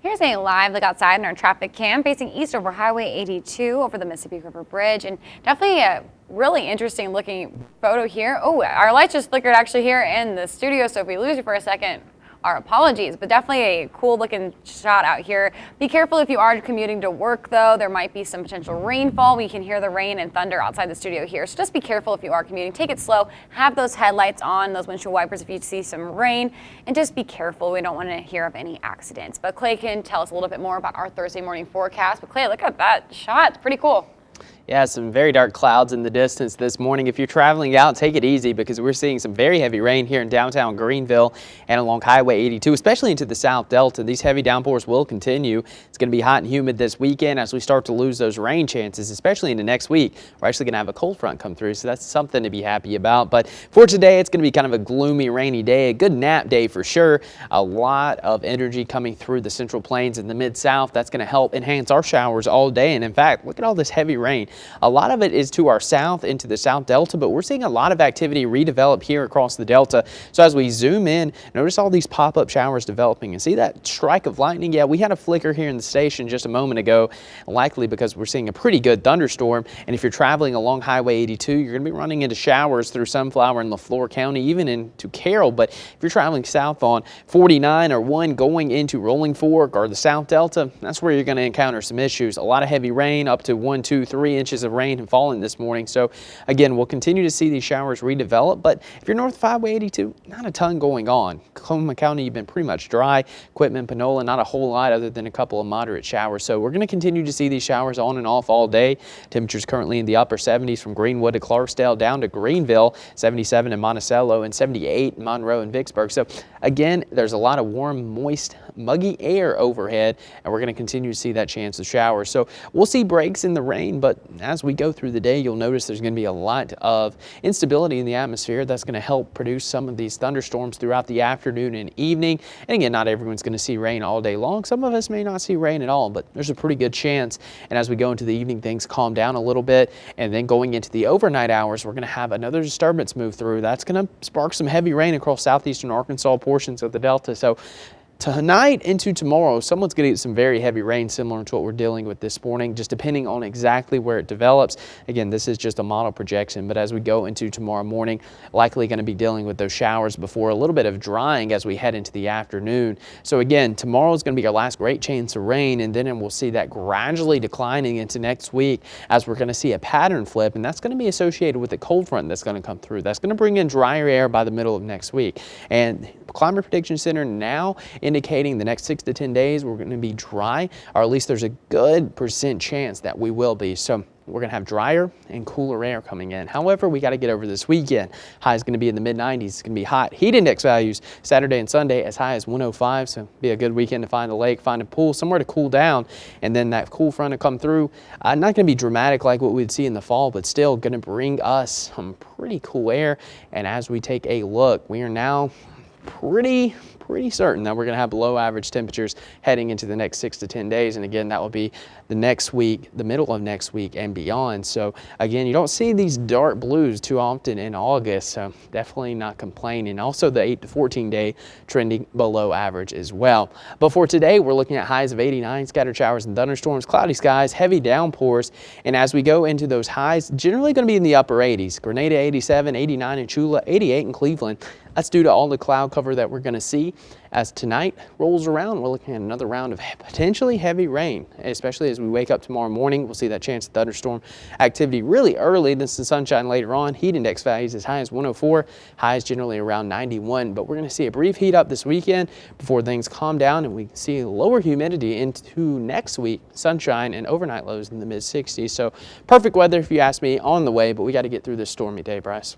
Here's a live look outside in our traffic cam facing east over Highway 82 over the Mississippi River Bridge, and definitely a really interesting looking photo here. Oh, our lights just flickered actually here in the studio, so if we lose you for a second, our apologies, but definitely a cool looking shot out here. Be careful if you are commuting to work though. There might be some potential rainfall. We can hear the rain and thunder outside the studio here. So just be careful if you are commuting. Take it slow. Have those headlights on, those windshield wipers if you see some rain, and just be careful. We don't want to hear of any accidents. But Clay can tell us a little bit more about our Thursday morning forecast. But Clay, look at that shot. It's pretty cool. Yeah, some very dark clouds in the distance this morning. If you're traveling out, take it easy because we're seeing some very heavy rain here in downtown Greenville and along Highway 82, especially into the South Delta. These heavy downpours will continue. It's going to be hot and humid this weekend as we start to lose those rain chances, especially into next week. We're actually going to have a cold front come through, so that's something to be happy about. But for today, it's going to be kind of a gloomy, rainy day, a good nap day for sure. A lot of energy coming through the Central Plains and the Mid-South. That's going to help enhance our showers all day. And in fact, look at all this heavy rain. A lot of it is to our south into the South Delta, but we're seeing a lot of activity redevelop here across the Delta. So as we zoom in, notice all these pop-up showers developing and see that strike of lightning. Yeah, we had a flicker here in the station just a moment ago, likely because we're seeing a pretty good thunderstorm. And if you're traveling along Highway 82, you're going to be running into showers through Sunflower and LaFleur County, even into Carroll. But if you're traveling south on 49 or 1 going into Rolling Fork or the South Delta, that's where you're going to encounter some issues. A lot of heavy rain, up to 1, 2, 3 inches of rain and falling this morning. So again, we'll continue to see these showers redevelop, but if you're north of Highway 82, not a ton going on. Oklahoma County, you've been pretty much dry. Quitman, Panola, not a whole lot other than a couple of moderate showers. So we're going to continue to see these showers on and off all day. Temperatures currently in the upper 70s from Greenwood to Clarksdale down to Greenville, 77 in Monticello and 78 in Monroe and Vicksburg. So again, there's a lot of warm, moist, muggy air overhead, and we're going to continue to see that chance of showers. So we'll see breaks in the rain, but as we go through the day, you'll notice there's going to be a lot of instability in the atmosphere. That's going to help produce some of these thunderstorms throughout the afternoon and evening. And again, not everyone's going to see rain all day long. Some of us may not see rain at all, but there's a pretty good chance. And as we go into the evening, things calm down a little bit. And then going into the overnight hours, we're going to have another disturbance move through. That's going to spark some heavy rain across southeastern Arkansas portions of the Delta. So tonight into tomorrow, someone's going to get some very heavy rain similar to what we're dealing with this morning, just depending on exactly where it develops. Again, this is just a model projection, but as we go into tomorrow morning, likely going to be dealing with those showers before a little bit of drying as we head into the afternoon. So again, tomorrow is going to be our last great chance of rain, and then we'll see that gradually declining into next week as we're going to see a pattern flip, and that's going to be associated with the cold front that's going to come through. That's going to bring in drier air by the middle of next week. And Climate Prediction Center now indicating the next 6 to 10 days we're going to be dry, or at least there's a good % chance that we will be. So we're going to have drier and cooler air coming in. However, we got to get over this weekend. High is going to be in the mid-90s. It's going to be hot. Heat index values Saturday and Sunday as high as 105. So be a good weekend to find a lake, find a pool, somewhere to cool down. And then that cool front to come through. Not going to be dramatic like what we'd see in the fall, but still going to bring us some pretty cool air. And as we take a look, we are now pretty certain that we're going to have below average temperatures heading into the next 6 to 10 days. And again, that will be the next week, the middle of next week and beyond. So again, you don't see these dark blues too often in August, so definitely not complaining. Also the 8 to 14 day trending below average as well. But for today, we're looking at highs of 89, scattered showers and thunderstorms, cloudy skies, heavy downpours. And as we go into those highs, generally going to be in the upper 80s. Grenada 87, 89 in Chula, 88 in Cleveland. That's due to all the cloud cover that we're going to see. As tonight rolls around, we're looking at another round of potentially heavy rain, especially as we wake up tomorrow morning. We'll see that chance of thunderstorm activity really early, then some sunshine later on. Heat index values as high as 104, highs generally around 91. But we're going to see a brief heat up this weekend before things calm down and we see lower humidity into next week, sunshine and overnight lows in the mid 60s. So perfect weather if you ask me on the way, but we got to get through this stormy day, Bryce.